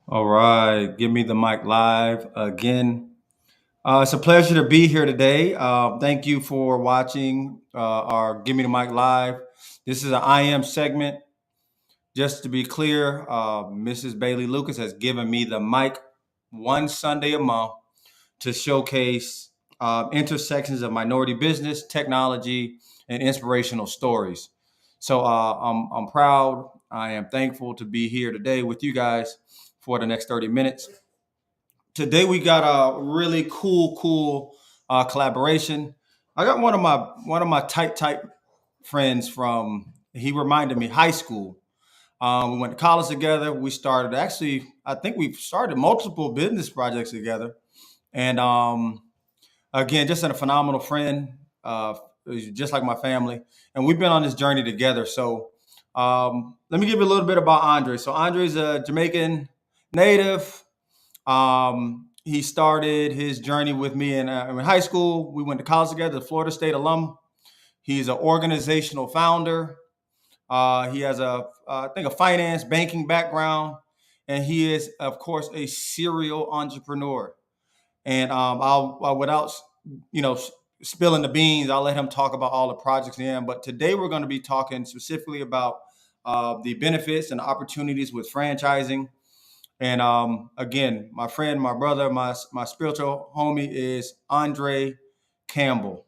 All right, give me the mic live again. It's a pleasure to be here today. Thank you for watching our Give Me the Mic live. This is an I am segment. Just to be clear, Mrs. Bailey Lucas has given me the mic one Sunday a month to showcase intersections of minority business, technology, and inspirational stories. So I'm proud. I am thankful to be here today with you guys for the next 30 minutes. Today we got a really cool collaboration. I got one of my tight friends from. He reminded me high school. We went to college together. We started actually. I think we've started multiple business projects together. And again, just a phenomenal friend. He's just like my family, and we've been on this journey together. So let me give you a little bit about Andre. So Andre's a Jamaican native. He started his journey with me in high school. We went to college together, Florida State alum. He's an organizational founder. He has I think, a finance banking background, and he is, of course, a serial entrepreneur. And without you know spilling the beans, I'll let him talk about all the projects in. But today we're going to be talking specifically about the benefits and opportunities with franchising. And again, my friend, my brother, my spiritual homie is Andre Campbell.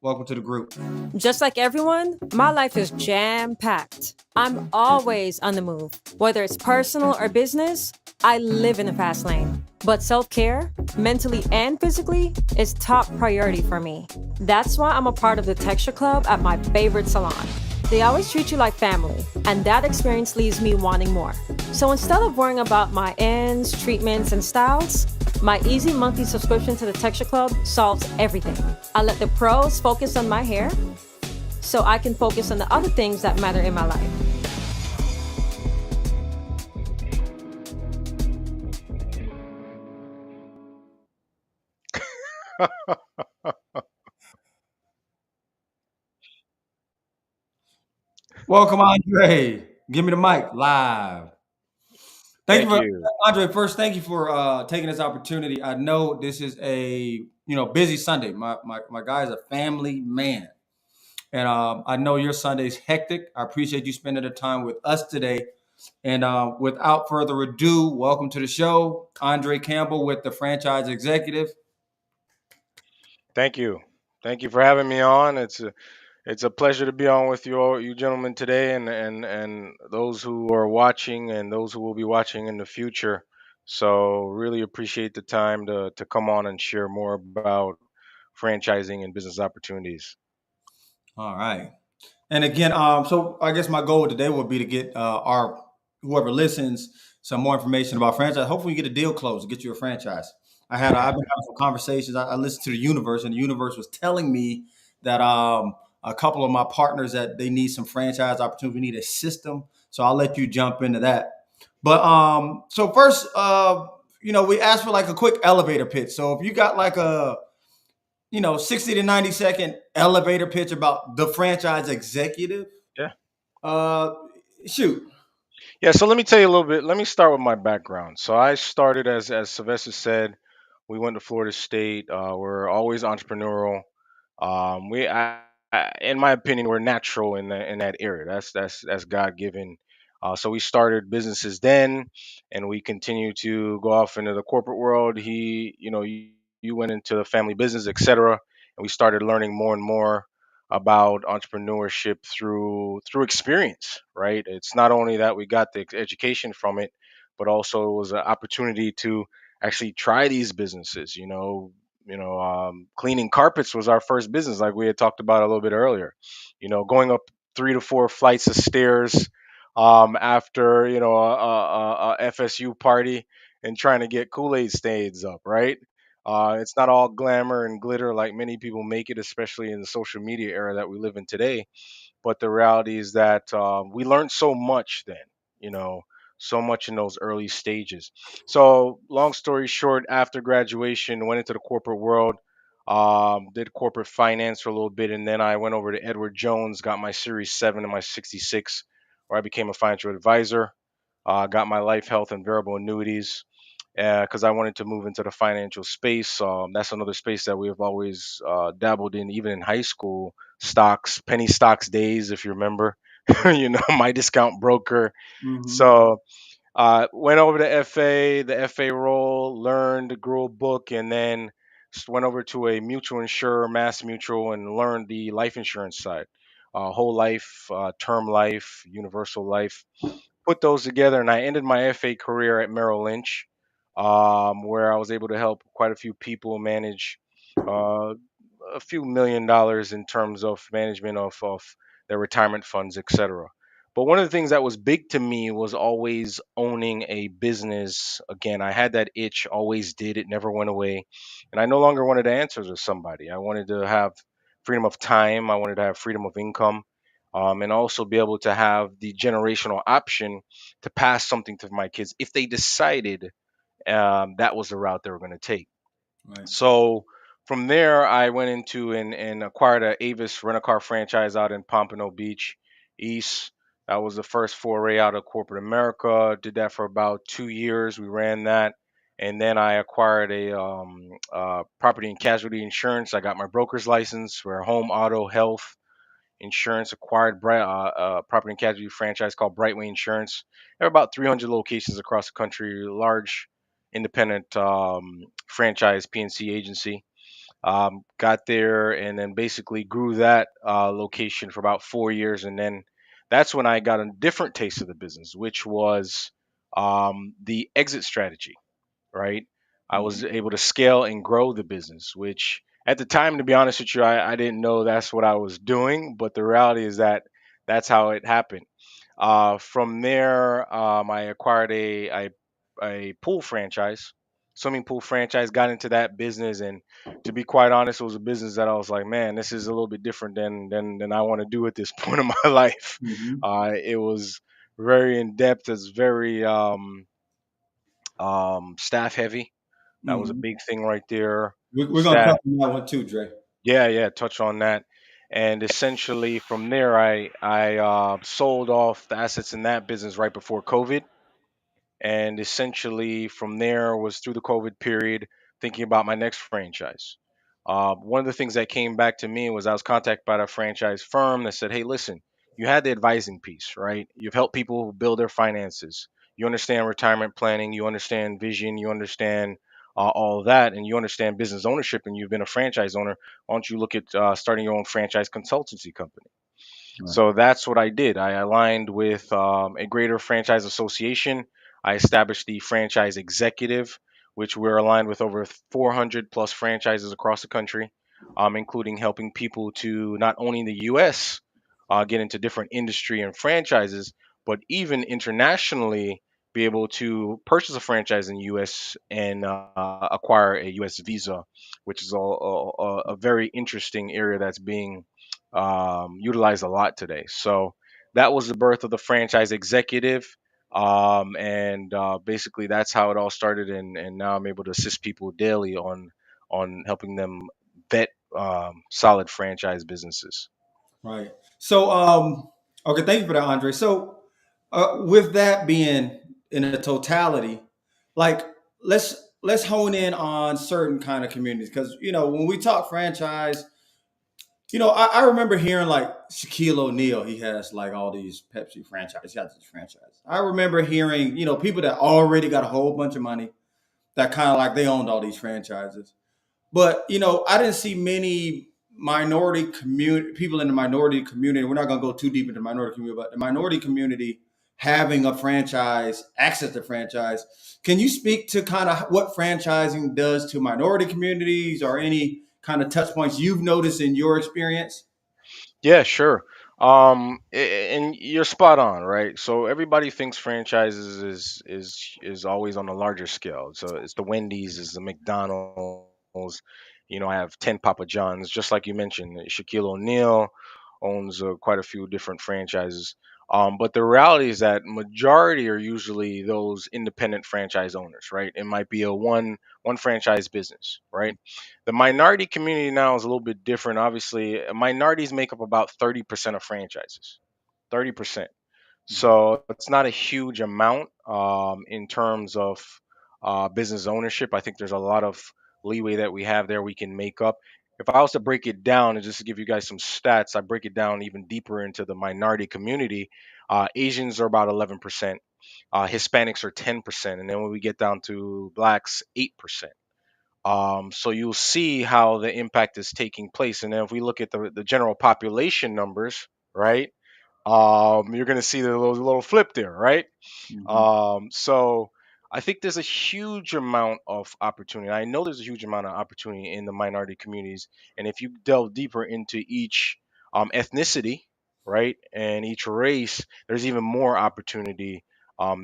Welcome to the group. Just like everyone, my life is jam packed. I'm always on the move. Whether it's personal or business, I live in the fast lane. But self care, mentally and physically, is top priority for me. That's why I'm a part of the Texture Club at my favorite salon. They always treat you like family, and that experience leaves me wanting more. So instead of worrying about my ends, treatments, and styles, my easy monthly subscription to the Texture Club solves everything. I let the pros focus on my hair so I can focus on the other things that matter in my life. Welcome, Andre. Give me the mic live. Thank you Thank for you. Andre. First, thank you for taking this opportunity. I know this is a busy Sunday. My guy is a family man, and I know your Sunday's hectic. I appreciate you spending the time with us today. And without further ado, welcome to the show, Andre Campbell with the Franchise Executive. Thank you. Thank you for having me on. It's a pleasure to be on with you gentlemen today, and those who are watching and those who will be watching in the future. So really appreciate the time to come on and share more about franchising and business opportunities. All right. And again, so I guess my goal today would be to get our whoever listens some more information about franchise. Hopefully, we get a deal closed to get you a franchise. I've been having some conversations. I listened to the universe, and the universe was telling me that a couple of my partners that they need some franchise opportunity. We need a system. So I'll let you jump into that. But so first, we asked for like a quick elevator pitch. So if you got like a 60 to 90-second elevator pitch about the franchise executive. Yeah. Uh, Shoot. Yeah, so let me tell you a little bit. Let me start with my background. So I started as Sylvester said, we went to Florida State. We're always entrepreneurial. In my opinion, we're natural in that area. That's God given. So we started businesses then, and we continue to go off into the corporate world. You went into the family business, etc. And we started learning more and more about entrepreneurship through experience. Right? It's not only that we got the education from it, but also it was an opportunity to actually try these businesses. Cleaning carpets was our first business, like we had talked about a little bit earlier. Going up 3 to 4 flights of stairs after a FSU party and trying to get Kool-Aid stains up, right? It's not all glamour and glitter like many people make it, especially in the social media era that we live in today. But the reality is that we learned so much then. You know, so much in those early stages. So, long story short, after graduation, went into the corporate world, did corporate finance for a little bit, and then I went over to Edward Jones, got my Series 7 and my 66, where I became a financial advisor. Got my life, health, and variable annuities because I wanted to move into the financial space. That's another space that we have always dabbled in, even in high school. Stocks, penny stocks days, if you remember. My discount broker. Hmm. So went over to FA, the FA role, learned, grew a book, and then went over to a mutual insurer, Mass Mutual, and learned the life insurance side. Whole life, term life, universal life, put those together, and I ended my FA career at Merrill Lynch, where I was able to help quite a few people manage uh, a few $1 million in terms of management of their retirement funds, etc. But one of the things that was big to me was always owning a business. Again, I had that itch, always did. It never went away. And I no longer wanted to answer to somebody. I wanted to have freedom of time. I wanted to have freedom of income, and also be able to have the generational option to pass something to my kids if they decided that was the route they were going to take. Right. So from there, I went into and acquired a Avis rental car franchise out in Pompano Beach East. That was the first foray out of corporate America. Did that for about 2 years. We ran that. And then I acquired a property and casualty insurance. I got my broker's license for home, auto, health insurance. Acquired property and casualty franchise called Brightway Insurance. There are about 300 locations across the country. Large independent franchise PNC agency. Got there and then basically grew that location for about 4 years, and then that's when I got a different taste of the business, which was the exit strategy, right? I Hmm. was able to scale and grow the business, which at the time, to be honest with you, I didn't know that's what I was doing, but the reality is that that's how it happened. From there, I acquired a pool franchise, swimming pool franchise, got into that business. And to be quite honest, it was a business that I was like, man, this is a little bit different than I want to do at this point in my life. Hmm. It was very in depth, it's very staff heavy. That was a Hmm. big thing right there. We're gonna Staff, touch on that one too, Dre. yeah, yeah, touch on that. And essentially from there, I sold off the assets in that business right before COVID, and essentially from there was through the COVID period thinking about my next franchise. One of the things that came back to me was I was contacted by a franchise firm that said, "Hey, listen, you had the advising piece, right? You've helped people build their finances. You understand retirement planning. You understand vision. You understand all of that, and you understand business ownership. And you've been a franchise owner. Why don't you look at starting your own franchise consultancy company?" Right. So that's what I did. I aligned with a greater franchise association. I established the franchise executive, which we're aligned with over 400 plus franchises across the country, including helping people to not only in the US get into different industry and franchises, but even internationally be able to purchase a franchise in the US and acquire a US visa, which is a very interesting area that's being utilized a lot today. So that was the birth of the franchise executive. And basically that's how it all started. And now I'm able to assist people daily on helping them vet solid franchise businesses. Right. So, okay, thank you for that, Andre. So, with that being in a totality, like let's hone in on certain kind of communities because when we talk franchise, I remember hearing like Shaquille O'Neal. He has like all these Pepsi franchises. He has this franchise. I remember hearing people that already got a whole bunch of money that kind of like they owned all these franchises. But I didn't see many minority community people in the minority community. We're not going to go too deep into the minority community, but the minority community having a franchise, access to franchise. Can you speak to kind of what franchising does to minority communities, or any kind of touch points you've noticed in your experience? Yeah, sure. And you're spot on, right? So everybody thinks franchises is always on a larger scale. So it's the Wendy's, it's the McDonald's. I have 10 Papa Johns, just like you mentioned, Shaquille O'Neal, owns quite a few different franchises. But the reality is that majority are usually those independent franchise owners, right? It might be a one franchise business, right? The minority community now is a little bit different. Obviously, minorities make up about 30% of franchises. 30%. So it's not a huge amount in terms of business ownership. I think there's a lot of leeway that we have there we can make up. If I was to break it down and just to give you guys some stats, I break it down even deeper into the minority community. Asians are about 11%, Hispanics are 10%, and then when we get down to blacks, 8%. So you'll see how the impact is taking place. And then if we look at the general population numbers, right? You're going to see the little flip there, right? Mhm. So I think there's a huge amount of opportunity. I know there's a huge amount of opportunity in the minority communities, and if you delve deeper into each ethnicity, right, and each race, there's even more opportunity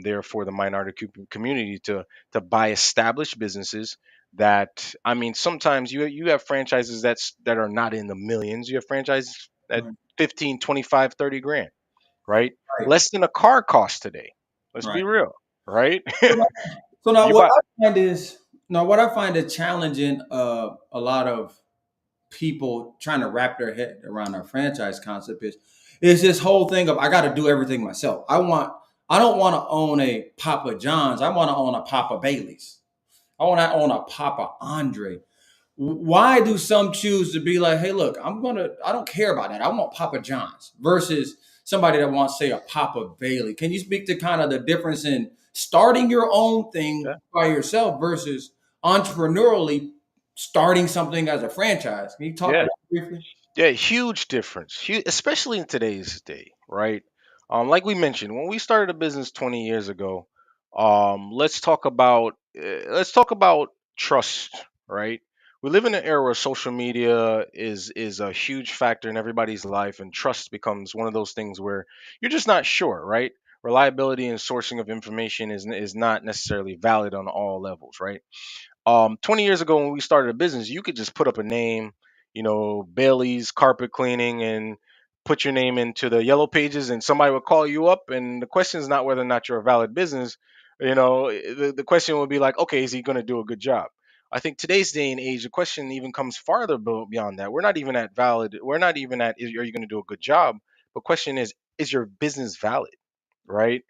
there for the minority community to buy established businesses. That I mean, sometimes you have franchises that are not in the millions. You have franchises at Right. 15, 25, 30 grand, right? Right. Less than a car costs today. Let's Right. be real, right? So now, You what buy, I find is now what I find is challenging. A lot of people trying to wrap their head around our franchise concept is this whole thing of I got to do everything myself. I don't want to own a Papa John's. I want to own a Papa Bailey's. I want to own a Papa Andre. Why do some choose to be like, hey, look, I don't care about that. I want Papa John's versus somebody that wants, say, a Papa Bailey. Can you speak to kind of the difference in starting your own thing yeah, by yourself versus entrepreneurially starting something as a franchise? Can you talk to yeah, that briefly? yeah, huge difference, especially in today's day, right? Like we mentioned, when we started a business 20 years ago, let's talk about trust, right? We live in an era where social media is a huge factor in everybody's life, and trust becomes one of those things where you're just not sure, right? Reliability and sourcing of information is not necessarily valid on all levels, right? 20 years ago when we started a business, you could just put up a name, Bailey's carpet cleaning, and put your name into the yellow pages, and somebody would call you up. And the question is not whether or not you're a valid business. The question would be like, okay, is he going to do a good job? I think today's day and age, the question even comes farther beyond that. We're not even at valid. We're not even at, are you going to do a good job? The question is your business valid? Right?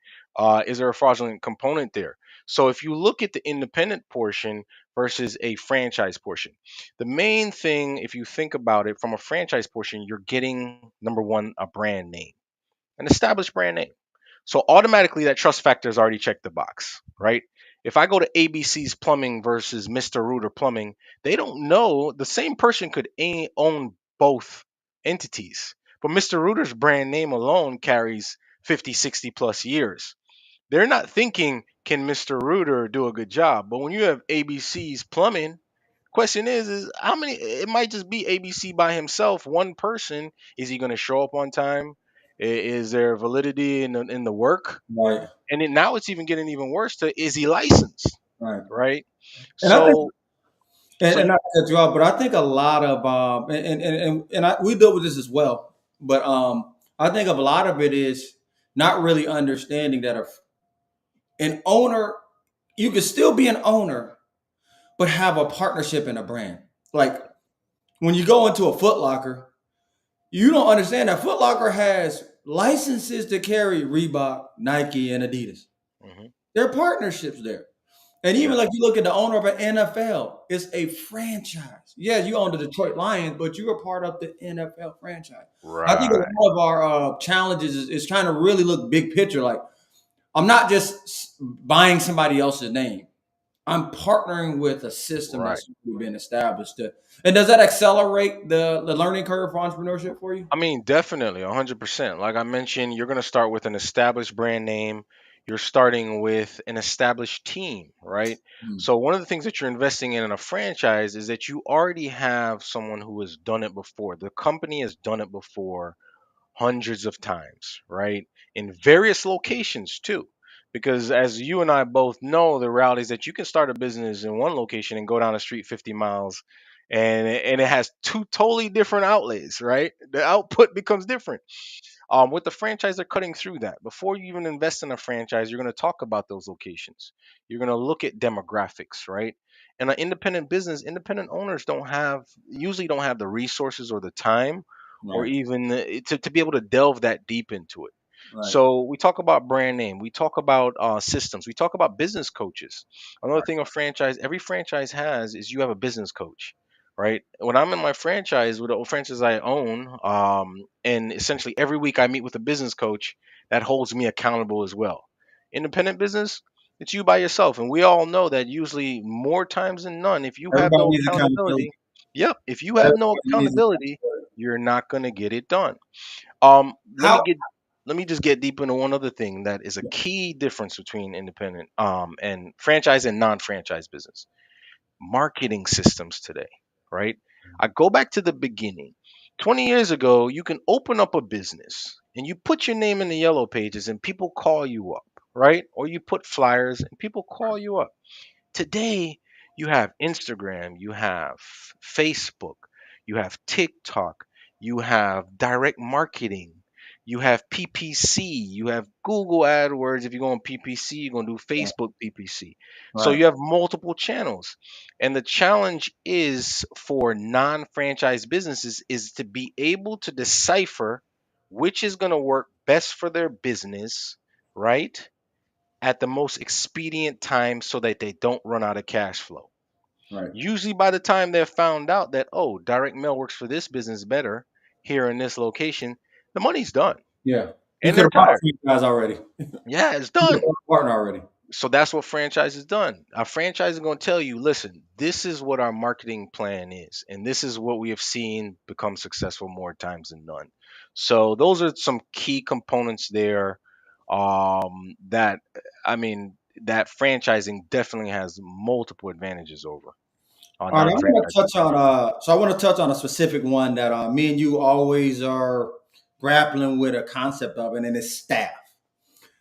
Is there a fraudulent component there? So if you look at the independent portion versus a franchise portion, the main thing, if you think about it from a franchise portion, you're getting number one, a brand name, an established brand name. So automatically that trust factor is already checked the box, right? If I go to ABC's Plumbing versus Mr. Rooter Plumbing, they don't know the same person could own both entities. But Mr. Rooter's brand name alone carries 50, 60 plus years. They're not thinking, can Mr. Rooter do a good job? But when you have ABC's Plumbing, question is how many, it might just be ABC by himself, one person. Is he going to show up on time? Is there validity in the work? Right, And then now it's even getting even worse to, is he licensed, right. right? And I think, So so and you not to cut you off, but I think a lot of, we deal with this as well, but I think of a lot of it is not really understanding that an owner, you can still be an owner but have a partnership in a brand. Like when you go into a Foot Locker, you don't understand that Foot Locker has licenses to carry Reebok, Nike, and Adidas. mhm, There are partnerships there. And even yeah, like you look at the owner of an NFL, it's a franchise. Yeah, you own the Detroit Lions, but you are part of the NFL franchise. I think a right, lot of our challenges is trying to really look big picture. Like I'm not just buying somebody else's name. I'm partnering with a system right. that's already been established. And does that accelerate the learning curve for entrepreneurship for you? I mean, definitely, 100%. Like I mentioned, you're going to start with an established brand name. You're starting with an established team, right? Mm. So, one of the things that you're investing in a franchise is that you already have someone who has done it before. The company has done it before hundreds of times, right? In various locations, too. Because as you and I both know, the reality is that you can start a business in one location and go down the street 50 miles. and it has two totally different outlets, right? The output becomes different. With the franchise, they're cutting through that. Before you even invest in a franchise, you're going to talk about those locations. You're going to look at demographics, right? And an independent business, independent owners don't have usually don't have the resources or the time, or Right. even to be able to delve that deep into it. Right. So we talk about brand name, we talk about systems, we talk about business coaches. Another Right. thing a franchise, every franchise has is you have a business coach, right? When I'm in my franchise with the franchise I own, and essentially every week I meet with a business coach that holds me accountable as well. Independent business, it's you by yourself, and we all know that usually more times than none, if you have Everybody no needs accountability. accountability, yep, if you have no Everybody needs accountability, accountability. you're not going to get it done. Um, let me How? get let me just get deep into one other thing that is a key difference between independent and franchise and non-franchise business. Marketing systems today, right? I go back to the beginning. 20 years ago, you can open up a business and you put your name in the yellow pages and people call you up, right? Or you put flyers and people call you up. Today, you have Instagram, you have Facebook, you have TikTok, you have direct marketing, you have PPC, you have Google AdWords. If you're going PPC, you're going to do Facebook PPC. So Right. you have multiple channels. And the challenge is for non-franchise businesses is to be able to decipher which is going to work best for their business, right? At the most expedient time so that they don't run out of cash flow. Right. Usually, by the time they've found out that, oh, direct mail works for this business better here in this location, the money's done Yeah. You and could they're have bought tired. for you guys already. Yeah, it's You could have done. bought a partner already. So that's what franchise is done. Our franchise is going to tell you, listen, this is what our marketing plan is, and this is what we have seen become successful more times than none. So those are some key components there. That I mean, that franchising definitely has multiple advantages over All right. I want non-franchise to touch business. on. So I want to touch on a specific one that me and you always are grappling with a concept of, and it's staff.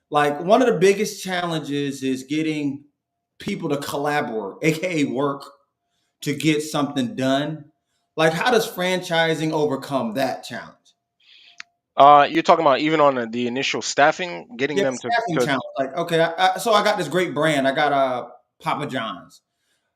Like one of the biggest challenges is getting people to collaborate, aka work, to get something done. Like, how does franchising overcome that challenge? You're talking about even on the initial staffing, getting Yeah, them staffing to challenge. Like, okay, so I got this great brand. I got Papa John's.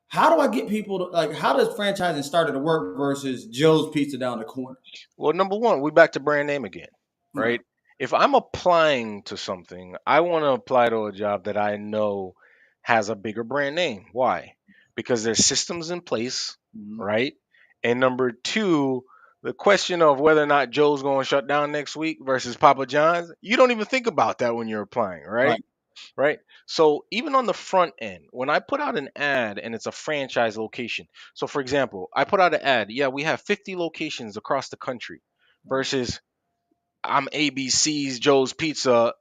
How do I get people to like? How does franchising start to work versus Joe's Pizza down the corner? Well, number one, we back to brand name again, Right. right? If I'm applying to something, I want to apply to a job that I know has a bigger brand name. Why? Because there's systems in place, Mhm. right? And number two, the question of whether or not Joe's going to shut down next week versus Papa John's, you don't even think about that when you're applying, right? Right. Right? So even on the front end, when I put out an ad and it's a franchise location. So for example, I put out an ad, yeah, we have 50 locations across the country versus I'm ABC's Joe's Pizza,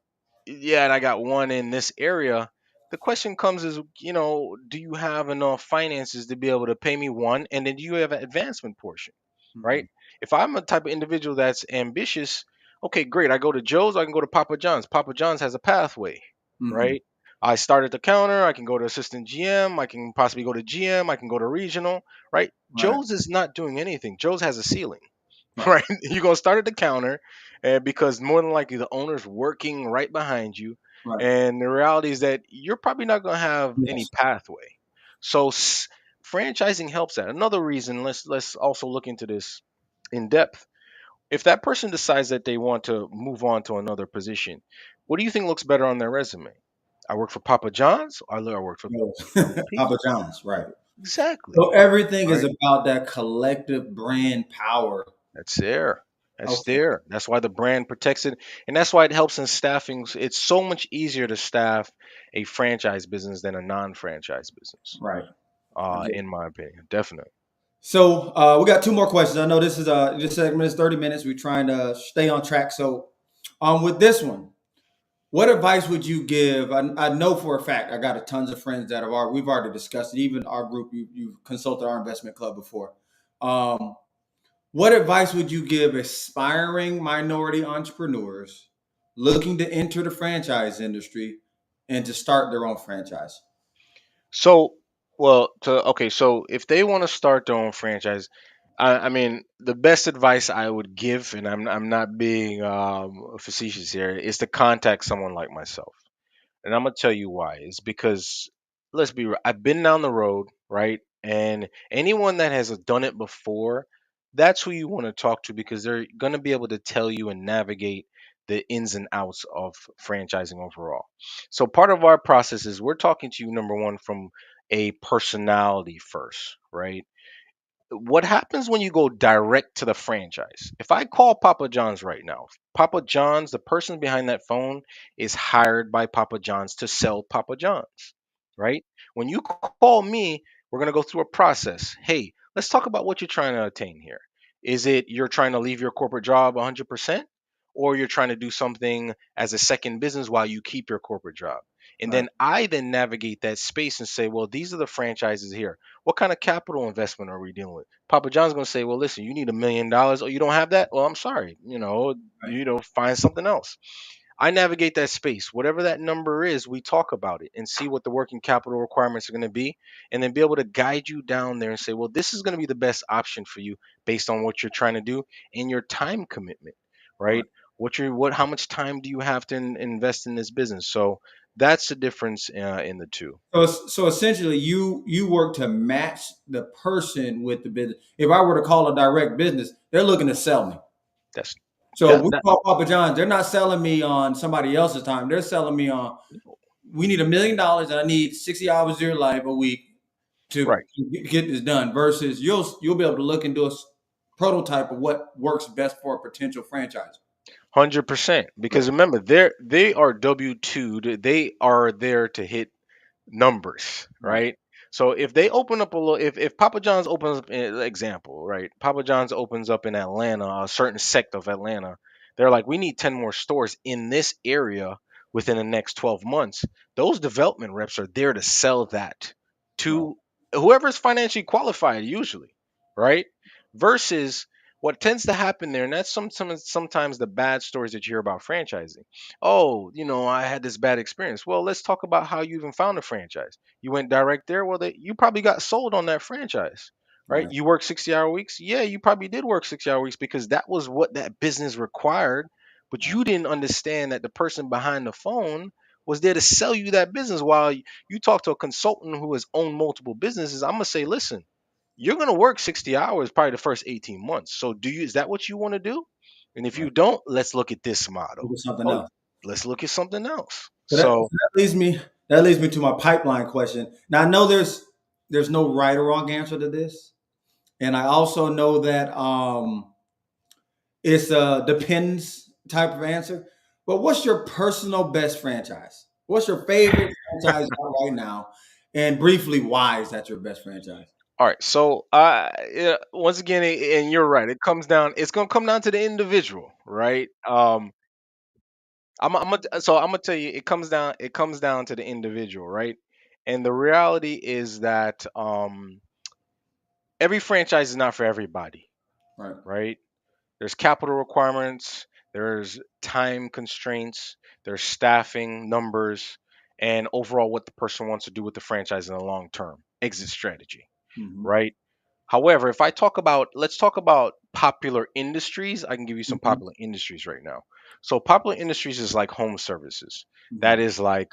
yeah, and I got one in this area. The question comes is, do you have enough finances to be able to pay me one? And then do you have an advancement portion, right? Mhm. If I'm a type of individual that's ambitious, okay, great. I go to Joe's, I can go to Papa John's. Papa John's has a pathway, Mhm. right? I start at the counter, I can go to assistant GM, I can possibly go to GM, I can go to regional, right? Right. Joe's is not doing anything. Joe's has a ceiling, Right. right? You're gonna start at the counter, and because more than likely the owner's working right behind you, Right. and the reality is that you're probably not gonna have any Yes. pathway. So franchising helps that. Another reason, let's also look into this in depth. If that person decides that they want to move on to another position, what do you think looks better on their resume? I work for Papa John's, or I work for Yes. Joe's Papa Pizza. John's. Right. Exactly. So everything is Right. about that collective brand power. That's there. That's Okay. there. That's why the brand protects it. And that's why it helps in staffing. It's so much easier to staff a franchise business than a non franchise business, Right. I get it. in my opinion. Definitely. So we got two more questions. I know this segment is 30 minutes. We're trying to stay on track. So with this one, what advice would you give? I know for a fact I got a tons of friends that we've already discussed it. Even our group, you've consulted our investment club before. Um, what advice would you give aspiring minority entrepreneurs looking to enter the franchise industry and to start their own franchise? So Well, okay, so if they want to start their own franchise, I mean, the best advice I would give, and I'm not being facetious here, is to contact someone like myself. And I'm gonna tell you why. It's because let's be real. I've been down the road, right? And anyone that has done it before, that's who you want to talk to because they're gonna be able to tell you and navigate the ins and outs of franchising overall. So part of our process is we're talking to you number one from a personality first, right? What happens when you go direct to the franchise? If I call Papa John's right now, Papa John's, the person behind that phone is hired by Papa John's to sell Papa John's, right? When you call me, we're going to go through a process. Hey, let's talk about what you're trying to attain here. Is it you're trying to leave your corporate job 100%? Or you're trying to do something as a second business while you keep your corporate job? And Right. then I then navigate that space and say, well, these are the franchises here. What kind of capital investment are we dealing with? Papa John's gonna say, well, listen, you need $1 million. Oh, you don't have that? Well, I'm sorry. Right. Find something else. I navigate that space. Whatever that number is, we talk about it and see what the working capital requirements are going to be, and then be able to guide you down there and say, well, this is going to be the best option for you based on what you're trying to do and your time commitment, Right. right? How much time do you have to invest in this business? So that's the difference in the two. So essentially, you work to match the person with the business. If I were to call a direct business, they're looking to sell me. That's So that if we that. call Papa John's, they're not selling me on somebody else's time. They're selling me on we need $1 million and I need 60 hours of your life a week to Right. get this done. Versus you'll be able to look and do a prototype of what works best for a potential franchise. 100%. Because remember, they are W-2. They are there to hit numbers, Right. right? So if they open up a little, if Papa John's opens up, example, right? Papa John's opens up in Atlanta, a certain sect of Atlanta. They're like, we need 10 more stores in this area within the next 12 months. Those development reps are there to sell that Right. to whoever's financially qualified, usually, right? Versus what tends to happen there, and that's sometimes the bad stories that you hear about franchising. Oh, I had this bad experience. Well, let's talk about how you even found a franchise. You went direct there. Well, you probably got sold on that franchise, right? Right. You work 60-hour weeks. Yeah, you probably did work 60-hour weeks because that was what that business required. But Right. you didn't understand that the person behind the phone was there to sell you that business. While you talk to a consultant who has owned multiple businesses, I'm gonna say, listen, you're gonna work 60 hours probably the first 18 months. So is that what you want to do? And if Right. you don't, let's look at this model. Look at something Oh, else. let's look at something else. So that, So, so that leads me to my pipeline question. Now I know there's no right or wrong answer to this, and I also know that it's a depends type of answer. But what's your personal best franchise? What's your favorite franchise out right now? And briefly, why is that your best franchise? all right. So, yeah, once again, and you're right. It's gonna come down to the individual, right? I'm gonna tell you, it comes down to the individual, right? And the reality is that every franchise is not for everybody, Right. right? There's capital requirements, there's time constraints, there's staffing numbers, and overall what the person wants to do with the franchise in the long term exit strategy, Mm-hmm. right? However, if let's talk about popular industries. I can give you some Mm-hmm. popular industries right now. So popular industries is like home services. That Mm-hmm. is like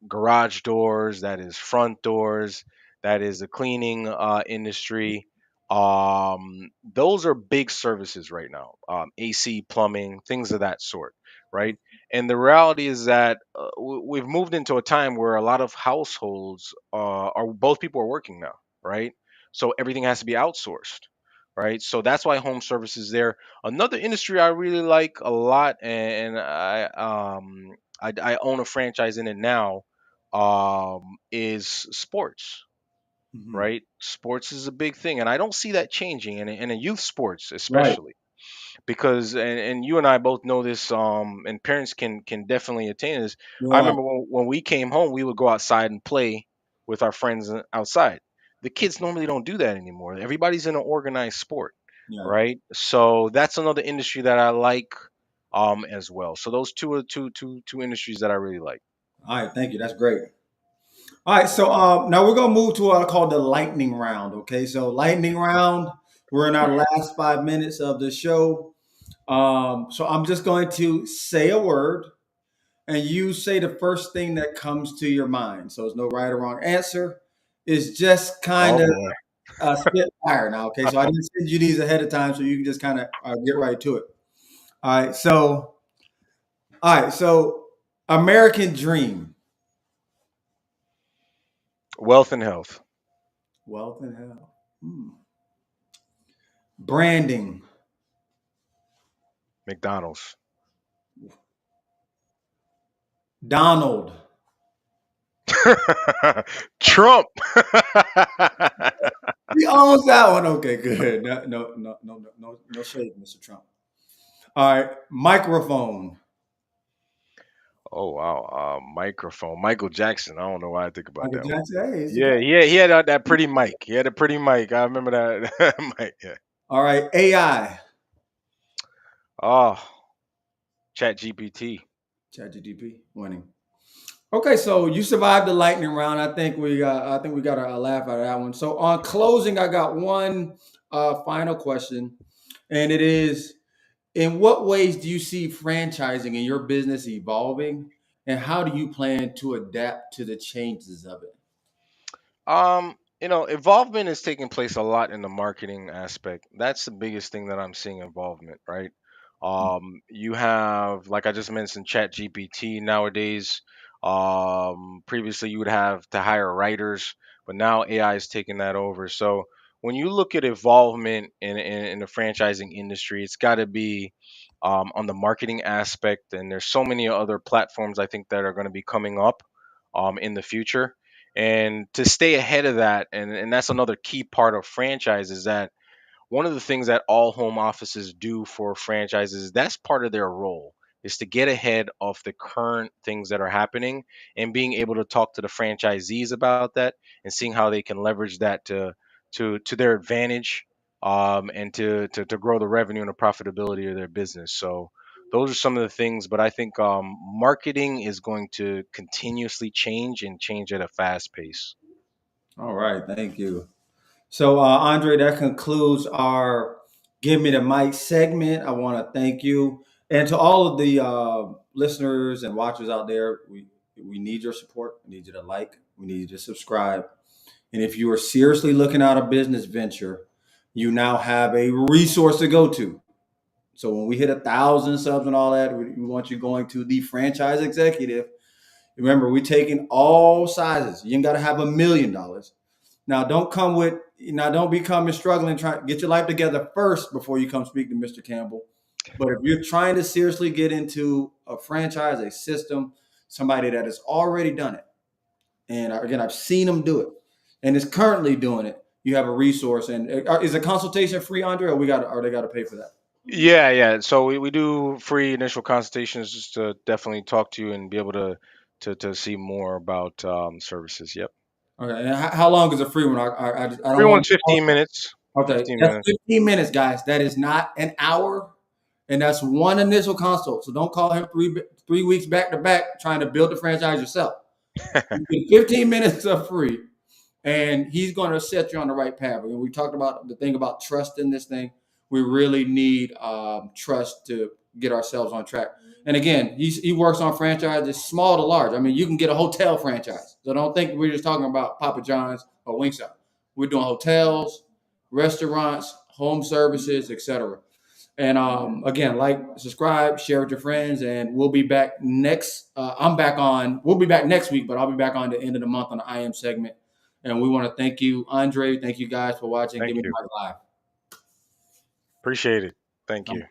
garage doors. That is front doors. That is the cleaning industry. Those are big services right now. AC, plumbing, things of that sort, right? And the reality is that we've moved into a time where a lot of households are both people are working now, right? So everything has to be outsourced, right? So that's why home service is there. Another industry I really like a lot, and I own a franchise in it now, is sports, Mm-hmm. right? Sports is a big thing, and I don't see that changing in a youth sports Right. especially because and you and I both know this and parents can definitely attain this. I Right. remember when we came home we would go outside and play with our friends outside. The kids normally don't do that anymore. Everybody's in an organized sport, Yeah. right? So that's another industry that I like as well. So those two are two industries that I really like. All right. Thank you. That's great. All right, so now we're gonna move to what I call the lightning round. Okay, so lightning round. We're in our last 5 minutes of the show. So I'm just going to say a word, and you say the first thing that comes to your mind. So there's no right or wrong answer. It's just kind Oh of boy. spit fire now. Okay, so I didn't send you these ahead of time, so you can just kind of get right to it. All right, so American Dream, Wealth and health. wealth and health. Hmm. Branding, McDonald's. Donald. Trump. We almost got one. Okay, good. No shade, Mr. Trump. All right, microphone. Oh wow. Microphone. Michael Jackson. I don't know why I think about Michael that one. Jackson. Hey, it's a Yeah, class. he had that pretty mic. He had a pretty mic. I remember that mic. Yeah. All right, AI. Oh, Chat GPT. ChatGPT winning. Okay, so you survived the lightning round. I think we got a laugh out of that one. So on closing, I got one final question, and it is: in what ways do you see franchising in your business evolving, and how do you plan to adapt to the changes of it? Involvement is taking place a lot in the marketing aspect. That's the biggest thing that I'm seeing involvement, right? You have, like I just mentioned, Chat GPT nowadays. Previously, you would have to hire writers, but now AI is taking that over. So when you look at involvement in the franchising industry, it's got to be on the marketing aspect, and there's so many other platforms I think that are going to be coming up in the future, and to stay ahead of that, and that's another key part of franchise, is that one of the things that all home offices do for franchises, that's part of their role, is to get ahead of the current things that are happening and being able to talk to the franchisees about that and seeing how they can leverage that to their advantage, and to grow the revenue and the profitability of their business. So those are some of the things, but I think marketing is going to continuously change and change at a fast pace. All right, thank you. So, Andre, that concludes our Give Me the Mic segment. I want to thank you. And to all of the listeners and watchers out there, we need your support. We need you to like, we need you to subscribe. And if you are seriously looking at a business venture, you now have a resource to go to. So when we hit 1,000 subs and all that, we want you going to the franchise executive. Remember, we're taking all sizes. You ain't got to have $1 million. Now, don't be coming struggling. Try get your life together first before you come speak to Mr. Campbell. But if you're trying to seriously get into a franchise, a system, somebody that has already done it, and again, I've seen them do it, and is currently doing it, you have a resource. And is a consultation free, Andre, or they got to pay for that? Yeah, yeah. So we do free initial consultations just to definitely talk to you and be able to see more about services. Yep. Okay, and how long is a free one? I Free don't want one's to. 15 minutes. Okay, 15 that's minutes. 15 minutes, guys. That is not an hour, and that's one initial consult. So don't call him 3 weeks back to back trying to build the franchise yourself. You get 15 minutes of free, and he's going to set you on the right path. And we talked about the thing about trust in this thing. We really need trust to get ourselves on track. And again, he works on franchises small to large. I mean, you can get a hotel franchise. So don't think we're just talking about Papa John's or Wingstop. We're doing hotels, restaurants, home services, etc. And again, like, subscribe, share with your friends, and we'll be back next. I'm back on. We'll be back next week, but I'll be back on the end of the month on the IM segment. And we want to thank you, Andre. Thank you guys for watching. Thank Give me you. the mic live. Appreciate it. Thank you.